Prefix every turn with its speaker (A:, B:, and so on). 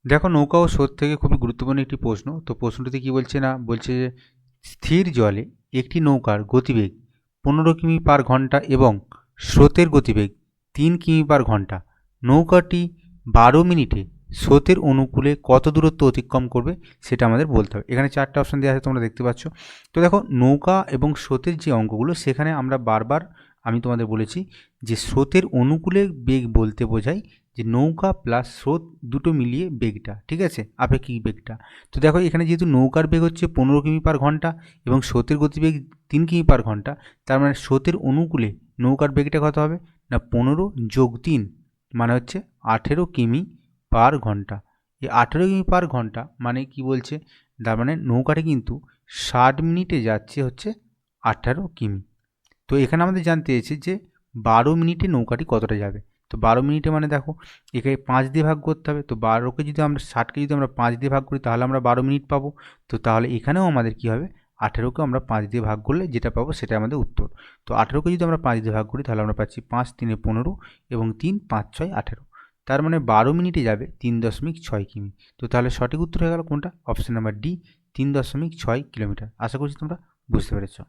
A: দেখো, নৌকা ও স্রোত থেকে খুবই গুরুত্বপূর্ণ একটি প্রশ্ন। তো প্রশ্নটিতে কি বলছে না, বলছে যে স্থির জলে একটি নৌকার গতিবেগ 15 কিমি/ঘন্টা এবং স্রোতের গতিবেগ 3 কিমি/ঘন্টা। নৌকাটি 12 মিনিটে স্রোতের অনুকূলে কত দূরত্ব অতিক্রম করবে সেটা আমাদের বলতে হবে। এখানে 4টে অপশন দেওয়া আছে, তোমরা দেখতে পাচ্ছ। তো দেখো, নৌকা এবং স্রোতের যে অঙ্কগুলো সেখানে আমরা বারবার আমি তোমাদের বলেছি যে স্রোতের অনুকূলে বেগ বলতে বোঝায় যে নৌকা প্লাস স্রোত দুটো মিলিয়ে বেগটা, ঠিক আছে, আপেক্ষিক বেগটা। তো দেখো, এখানে যেহেতু নৌকার বেগ হচ্ছে 15 কিমি/ঘন্টা এবং স্রোতের গতিবেগ 3 কিমি/ঘন্টা, তার মানে স্রোতের অনুকূলে নৌকার বেগটা কত হবে না, 15 + 3 মানে হচ্ছে 18 কিমি/ঘন্টা। এই 18 কিমি/ঘন্টা মানে কি বলছে, তার মানে নৌকাটা কিন্তু 60 মিনিটে যাচ্ছে হচ্ছে 18 কিমি। তো এখানে আমাদের জানতে চেয়েছে যে 12 মিনিটে নৌকাটি কতটা যাবে। তো 12 মিনিটে মানে দেখো, একে 5 দিয়ে ভাগ করতে হবে। তো 12কে যদি আমরা 60কে যদি আমরা 5 দিয়ে ভাগ করি তাহলে আমরা 12 মিনিট পাবো। তো তাহলে এখানেও আমাদের কি হবে, 18কে আমরা 5 দিয়ে ভাগ করলে যেটা পাবো সেটা আমাদের উত্তর। তো 18কে যদি আমরা 5 দিয়ে ভাগ করি তাহলে আমরা পাচ্ছি 5 × 3 = 15 এবং 3 × 5 = 6 = 18। তার মানে 12 মিনিটে যাবে 3.6 কিমি। তো তাহলে সঠিক উত্তর হয়ে গেল কোনটা, অপশন নাম্বার ডি, 3.6 কিলোমিটার। আশা করছি তোমরা বুঝতে পেরেছো।